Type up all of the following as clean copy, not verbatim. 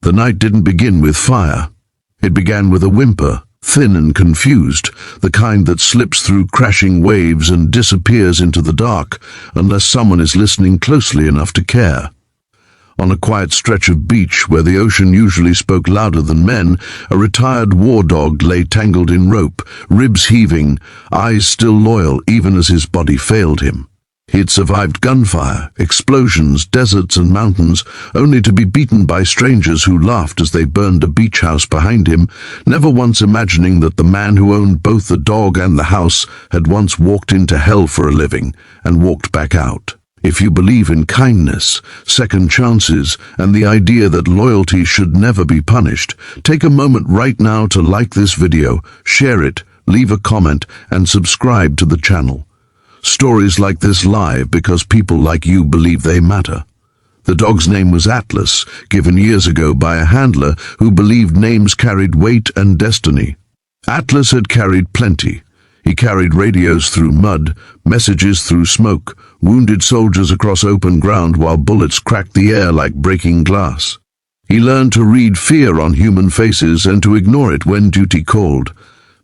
The night didn't begin with fire. It began with a whimper, thin and confused, the kind that slips through crashing waves and disappears into the dark unless someone is listening closely enough to care. On a quiet stretch of beach where the ocean usually spoke louder than men, a retired war dog lay tangled in rope, ribs heaving, eyes still loyal even as his body failed him. He had survived gunfire, explosions, deserts and mountains, only to be beaten by strangers who laughed as they burned a beach house behind him, never once imagining that the man who owned both the dog and the house had once walked into hell for a living and walked back out. If you believe in kindness, second chances, and the idea that loyalty should never be punished, take a moment right now to like this video, share it, leave a comment, and subscribe to the channel. Stories like this live because people like you believe they matter. The dog's name was Atlas, given years ago by a handler who believed names carried weight and destiny. Atlas had carried plenty. He carried radios through mud, messages through smoke, wounded soldiers across open ground while bullets cracked the air like breaking glass. He learned to read fear on human faces and to ignore it when duty called.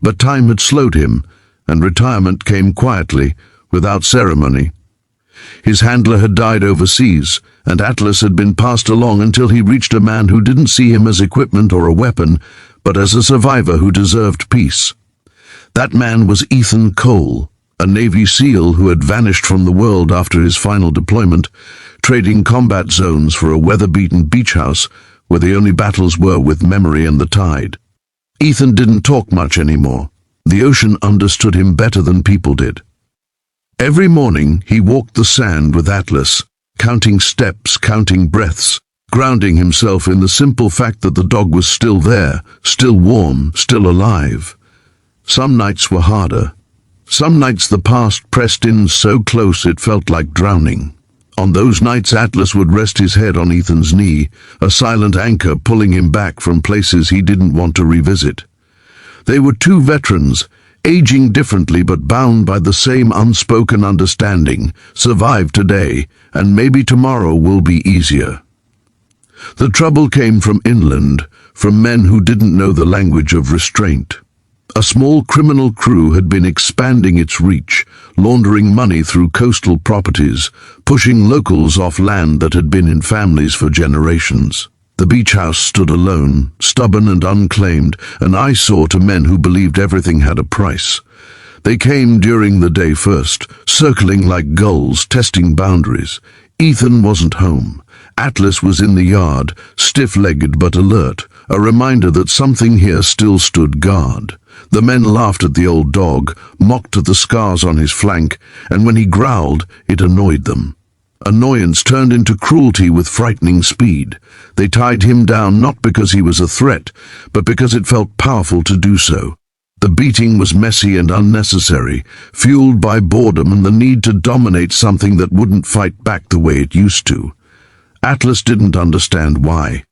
But time had slowed him, and retirement came quietly, without ceremony. His handler had died overseas, and Atlas had been passed along until he reached a man who didn't see him as equipment or a weapon, but as a survivor who deserved peace. That man was Ethan Cole, a Navy SEAL who had vanished from the world after his final deployment, trading combat zones for a weather-beaten beach house where the only battles were with memory and the tide. Ethan didn't talk much anymore. The ocean understood him better than people did. Every morning he walked the sand with Atlas, counting steps, counting breaths, grounding himself in the simple fact that the dog was still there, still warm, still alive. Some nights were harder. Some nights the past pressed in so close it felt like drowning. On those nights Atlas would rest his head on Ethan's knee, a silent anchor pulling him back from places he didn't want to revisit. They were two veterans, aging differently but bound by the same unspoken understanding. Survive today, and maybe tomorrow will be easier. The trouble came from inland, from men who didn't know the language of restraint. A small criminal crew had been expanding its reach, laundering money through coastal properties, pushing locals off land that had been in families for generations. The beach house stood alone, stubborn and unclaimed, an eyesore to men who believed everything had a price. They came during the day first, circling like gulls, testing boundaries. Ethan wasn't home. Atlas was in the yard, stiff-legged but alert, a reminder that something here still stood guard. The men laughed at the old dog, mocked at the scars on his flank, and when he growled, it annoyed them. Annoyance turned into cruelty with frightening speed. They tied him down not because he was a threat, but because it felt powerful to do so. The beating was messy and unnecessary, fueled by boredom and the need to dominate something that wouldn't fight back the way it used to. Atlas didn't understand why.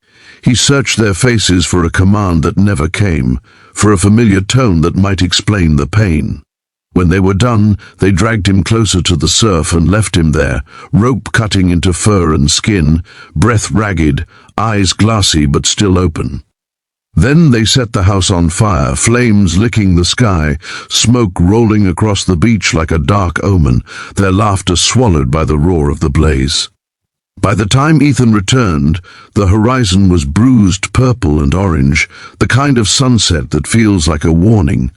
He searched their faces for a command that never came, for a familiar tone that might explain the pain. When they were done, they dragged him closer to the surf and left him there, rope cutting into fur and skin, breath ragged, eyes glassy but still open. Then they set the house on fire, flames licking the sky, smoke rolling across the beach like a dark omen, their laughter swallowed by the roar of the blaze. By the time Ethan returned, the horizon was bruised purple and orange, the kind of sunset that feels like a warning.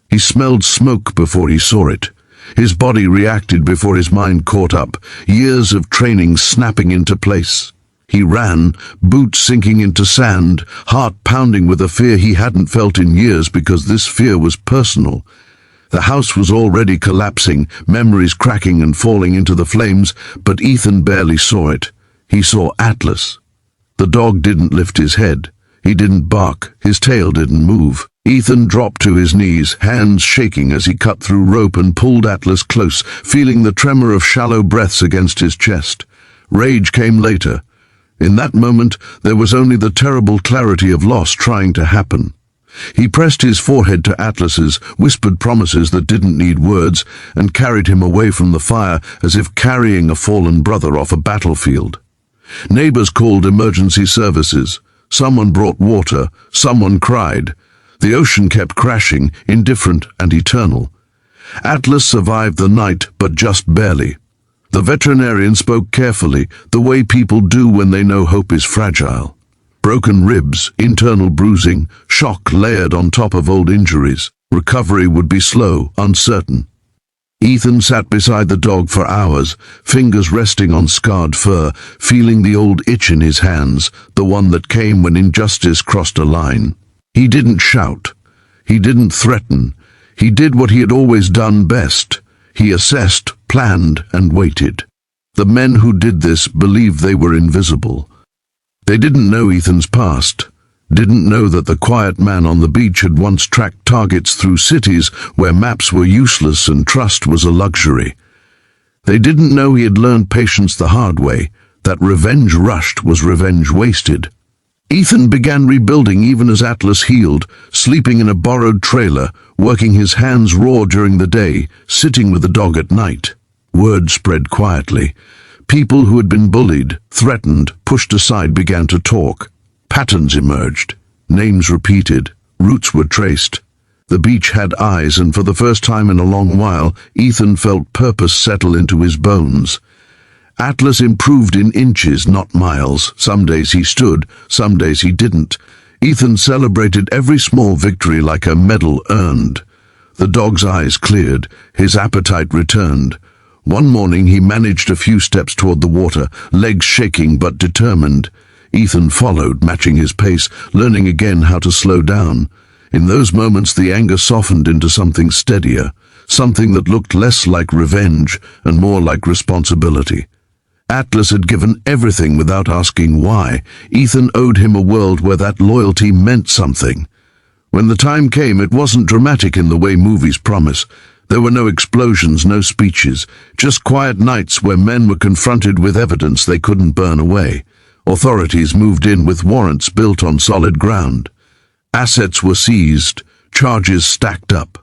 He smelled smoke before he saw it. His body reacted before his mind caught up, years of training snapping into place. He ran, boots sinking into sand, heart pounding with a fear he hadn't felt in years because this fear was personal. The house was already collapsing, memories cracking and falling into the flames, but Ethan barely saw it. He saw Atlas. The dog didn't lift his head. He didn't bark. His tail didn't move. Ethan dropped to his knees, hands shaking as he cut through rope and pulled Atlas close, feeling the tremor of shallow breaths against his chest. Rage came later. In that moment, there was only the terrible clarity of loss trying to happen. He pressed his forehead to Atlas's, whispered promises that didn't need words, and carried him away from the fire as if carrying a fallen brother off a battlefield. Neighbors called emergency services. Someone brought water, someone cried. The ocean kept crashing, indifferent and eternal. Atlas survived the night, but just barely. The veterinarian spoke carefully, the way people do when they know hope is fragile. Broken ribs, internal bruising, shock layered on top of old injuries. Recovery would be slow, uncertain. Ethan sat beside the dog for hours, fingers resting on scarred fur, feeling the old itch in his hands, the one that came when injustice crossed a line. He didn't shout. He didn't threaten. He did what he had always done best. He assessed, planned, and waited. The men who did this believed they were invisible. They didn't know Ethan's past, didn't know that the quiet man on the beach had once tracked targets through cities where maps were useless and trust was a luxury. They didn't know he had learned patience the hard way, that revenge rushed was revenge wasted. Ethan began rebuilding even as Atlas healed, sleeping in a borrowed trailer, working his hands raw during the day, sitting with the dog at night. Word spread quietly. People who had been bullied, threatened, pushed aside began to talk. Patterns emerged. Names repeated. Roots were traced. The beach had eyes, and for the first time in a long while, Ethan felt purpose settle into his bones. Atlas improved in inches, not miles. Some days he stood, some days he didn't. Ethan celebrated every small victory like a medal earned. The dog's eyes cleared, his appetite returned. One morning he managed a few steps toward the water, legs shaking but determined. Ethan followed, matching his pace, learning again how to slow down. In those moments the anger softened into something steadier, something that looked less like revenge and more like responsibility. Atlas had given everything without asking why. Ethan owed him a world where that loyalty meant something. When the time came, it wasn't dramatic in the way movies promise. There were no explosions, no speeches, just quiet nights where men were confronted with evidence they couldn't burn away. Authorities moved in with warrants built on solid ground. Assets were seized, charges stacked up.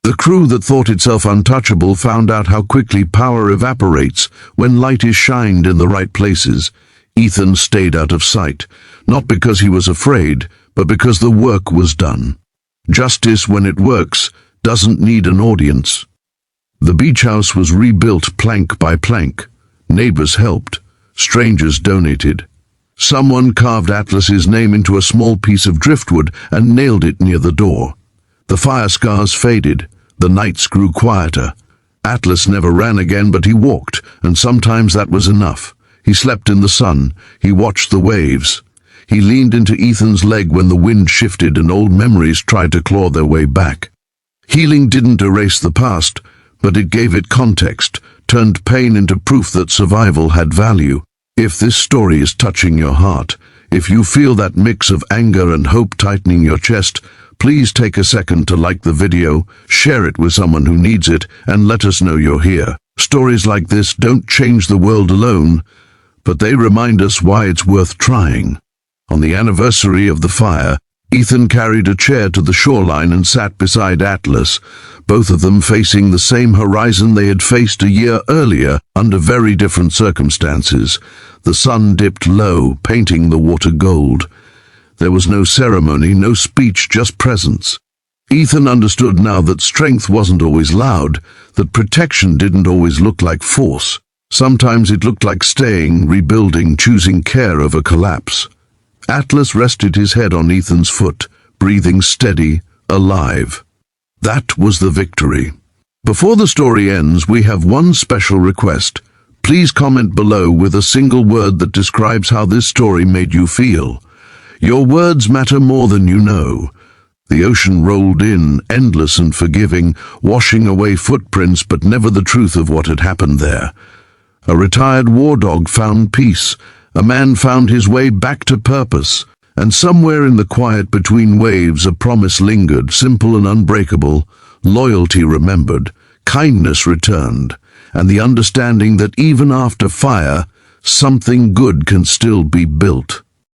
The crew that thought itself untouchable found out how quickly power evaporates when light is shined in the right places. Ethan stayed out of sight, not because he was afraid, but because the work was done. Justice, when it works, doesn't need an audience. The beach house was rebuilt plank by plank. Neighbors helped. Strangers donated. Someone carved Atlas's name into a small piece of driftwood and nailed it near the door. The fire scars faded. The nights grew quieter. Atlas never ran again, but he walked, and sometimes that was enough. He slept in the sun. He watched the waves. He leaned into Ethan's leg when the wind shifted and old memories tried to claw their way back. Healing didn't erase the past, but it gave it context, turned pain into proof that survival had value. If this story is touching your heart, if you feel that mix of anger and hope tightening your chest, please take a second to like the video, share it with someone who needs it, and let us know you're here. Stories like this don't change the world alone, but they remind us why it's worth trying. On the anniversary of the fire, Ethan carried a chair to the shoreline and sat beside Atlas, both of them facing the same horizon they had faced a year earlier under very different circumstances. The sun dipped low, painting the water gold. There was no ceremony, no speech, just presence. Ethan understood now that strength wasn't always loud, that protection didn't always look like force. Sometimes it looked like staying, rebuilding, choosing care over collapse. Atlas rested his head on Ethan's foot, breathing steady, alive. That was the victory. Before the story ends, we have one special request. Please comment below with a single word that describes how this story made you feel. Your words matter more than you know. The ocean rolled in, endless and forgiving, washing away footprints but never the truth of what had happened there. A retired war dog found peace. A man found his way back to purpose. And somewhere in the quiet between waves a promise lingered, simple and unbreakable. Loyalty remembered, kindness returned, and the understanding that even after fire, something good can still be built.